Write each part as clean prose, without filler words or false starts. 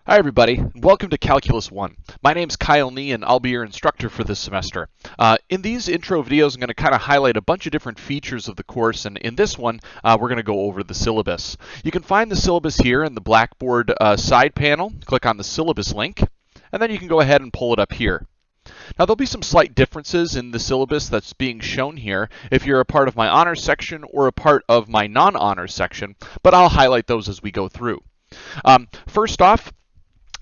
Hi everybody, and welcome to Calculus 1. My name's Calc1 and I'll be your instructor for this semester. In these intro videos I'm going to kind of highlight a bunch of different features of the course, and in this one we're going to go over the syllabus. You can find the syllabus here in the Blackboard side panel. Click on the syllabus link and then you can go ahead and pull it up here. Now there'll be some slight differences in the syllabus that's being shown here if you're a part of my honors section or a part of my non-honors section, but I'll highlight those as we go through. First off,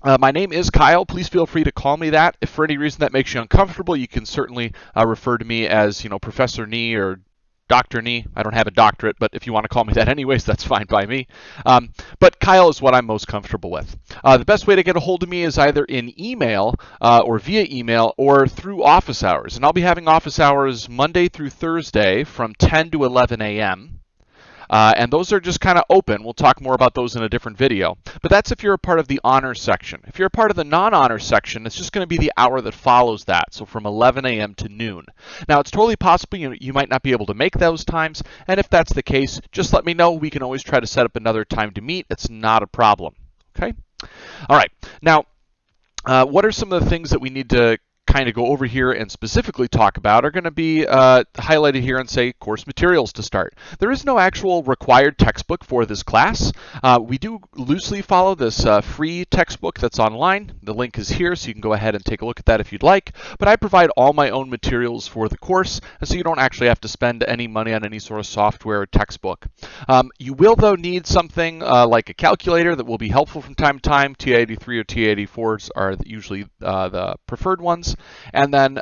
my name is Kyle. Please feel free to call me that. If for any reason that makes you uncomfortable, you can certainly refer to me as, Professor Nee or Dr. Nee. I don't have a doctorate, but if you want to call me that anyways, that's fine by me. But Kyle is what I'm most comfortable with. The best way to get a hold of me is either in email or via email or through office hours. And I'll be having office hours Monday through Thursday from 10 to 11 a.m. And those are just kind of open. We'll talk more about those in a different video. But that's if you're a part of the honors section. If you're a part of the non-honors section, it's just going to be the hour that follows that, so from 11 a.m. to noon. Now, it's totally possible you might not be able to make those times, and if that's the case, just let me know. We can always try to set up another time to meet. It's not a problem. Okay? All right. Now, what are some of the things that we need to kind of go over here and specifically talk about are going to be highlighted here and say course materials to start. There is no actual required textbook for this class. We do loosely follow this free textbook that's online. The link is here, so you can go ahead and take a look at that if you'd like. But I provide all my own materials for the course, and so you don't actually have to spend any money on any sort of software or textbook. You will, though, need something like a calculator that will be helpful from time to time. TI-83 or TI-84s are usually the preferred ones. And then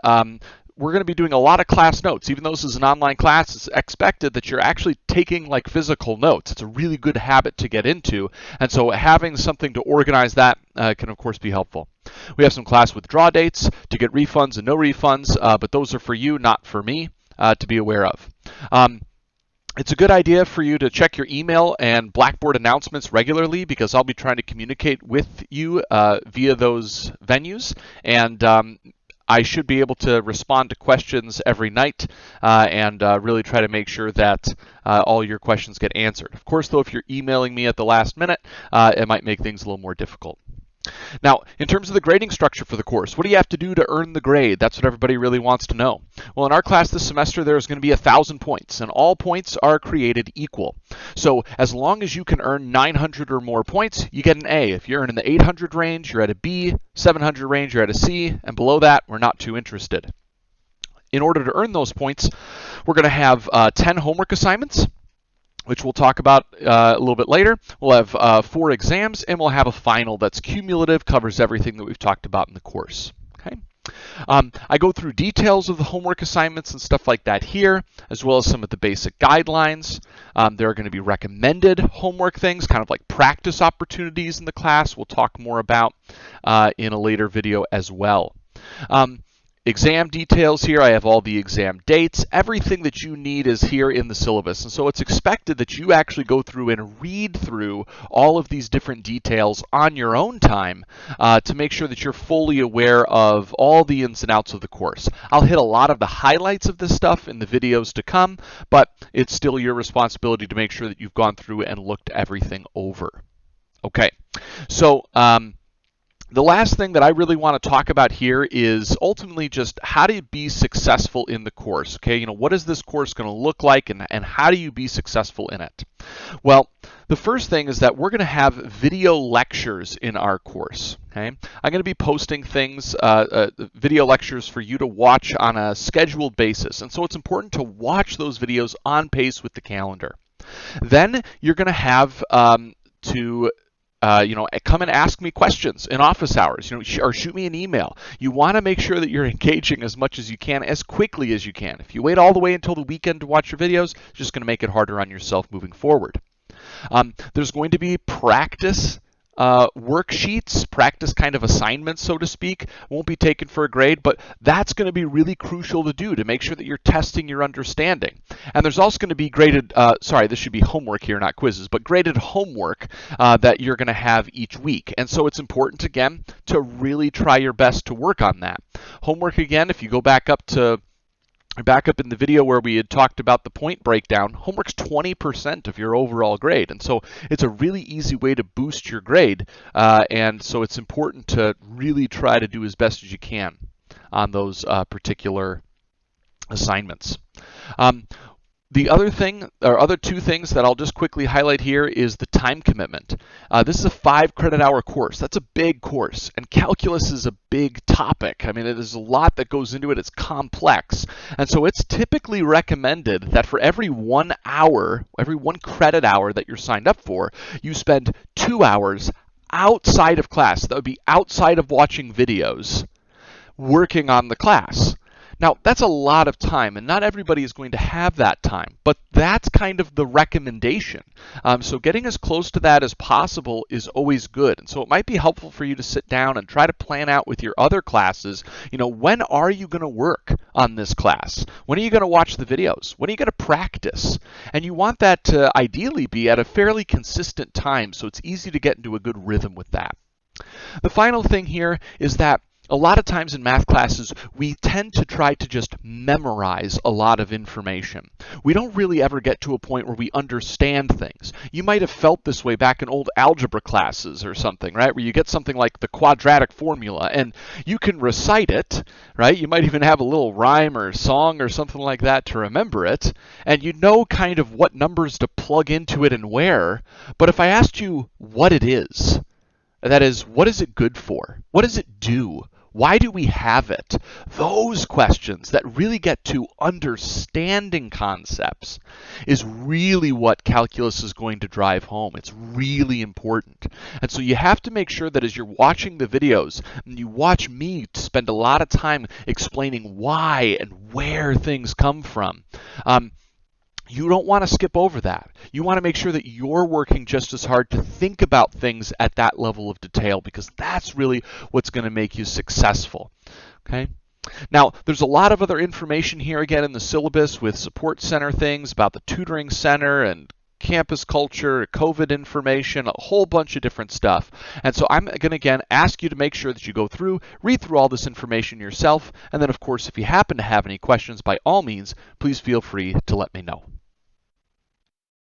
we're going to be doing a lot of class notes. Even though this is an online class, it's expected that you're actually taking like physical notes. It's a really good habit to get into. And so having something to organize that can, of course, be helpful. We have some class withdrawal dates to get refunds and no refunds, but those are for you, not for me, to be aware of. It's a good idea for you to check your email and Blackboard announcements regularly because I'll be trying to communicate with you via those venues, and I should be able to respond to questions every night and really try to make sure that all your questions get answered. Of course, though, if you're emailing me at the last minute, it might make things a little more difficult. Now, in terms of the grading structure for the course, what do you have to do to earn the grade? That's what everybody really wants to know. Well, in our class this semester, there's going to be 1,000 points, and all points are created equal. So as long as you can earn 900 or more points, you get an A. If you're in the 800 range, you're at a B, 700 range, you're at a C, and below that, we're not too interested. In order to earn those points, we're going to have 10 homework assignments, which we'll talk about a little bit later. We'll have 4 exams, and we'll have a final that's cumulative, covers everything that we've talked about in the course. Okay. I go through details of the homework assignments and stuff like that here, as well as some of the basic guidelines. There are going to be recommended homework things, kind of like practice opportunities in the class. We'll talk more about in a later video as well. Exam details here. I have all the exam dates. Everything that you need is here in the syllabus. And so it's expected that you actually go through and read through all of these different details on your own time to make sure that you're fully aware of all the ins and outs of the course. I'll hit a lot of the highlights of this stuff in the videos to come, but it's still your responsibility to make sure that you've gone through and looked everything over. Okay, so the last thing that I really want to talk about here is ultimately just how to be successful in the course. Okay, what is this course going to look like, and how do you be successful in it? Well, the first thing is that we're going to have video lectures in our course. Okay, I'm going to be posting things, video lectures for you to watch on a scheduled basis, and so it's important to watch those videos on pace with the calendar. Then you're going to have come and ask me questions in office hours, or shoot me an email. You want to make sure that you're engaging as much as you can, as quickly as you can. If you wait all the way until the weekend to watch your videos, it's just going to make it harder on yourself moving forward. There's going to be practice worksheets, practice kind of assignments, so to speak. Won't be taken for a grade, but that's going to be really crucial to do to make sure that you're testing your understanding. And there's also going to be graded, this should be homework here, not quizzes, but graded homework that you're going to have each week. And so it's important, again, to really try your best to work on that. Homework, again, if you go back up to Back up in the video where we had talked about the point breakdown, homework's 20% of your overall grade. And so it's a really easy way to boost your grade. And so it's important to really try to do as best as you can on those particular assignments. The other thing, or other two things that I'll just quickly highlight here is the time commitment. This is a 5 credit hour course. That's a big course, and calculus is a big topic. I mean, there's a lot that goes into it. It's complex. And so it's typically recommended that for every 1 hour, every 1 credit hour that you're signed up for, you spend 2 hours outside of class. That would be outside of watching videos, working on the class. Now, that's a lot of time, and not everybody is going to have that time, but that's kind of the recommendation. So getting as close to that as possible is always good. And so it might be helpful for you to sit down and try to plan out with your other classes, when are you going to work on this class? When are you going to watch the videos? When are you going to practice? And you want that to ideally be at a fairly consistent time, so it's easy to get into a good rhythm with that. The final thing here is that a lot of times in math classes, we tend to try to just memorize a lot of information. We don't really ever get to a point where we understand things. You might have felt this way back in old algebra classes or something, right? Where you get something like the quadratic formula and you can recite it, right? You might even have a little rhyme or song or something like that to remember it. And you know kind of what numbers to plug into it and where. But if I asked you what it is, that is, what is it good for? What does it do? Why do we have it? Those questions that really get to understanding concepts is really what calculus is going to drive home. It's really important. And so you have to make sure that as you're watching the videos, and you watch me spend a lot of time explaining why and where things come from, you don't want to skip over that. You want to make sure that you're working just as hard to think about things at that level of detail, because that's really what's going to make you successful. Okay? Now, there's a lot of other information here again in the syllabus with support center things about the tutoring center and campus culture, COVID information, a whole bunch of different stuff. And so I'm going to again ask you to make sure that you go through, read through all this information yourself, and then of course if you happen to have any questions, by all means, please feel free to let me know.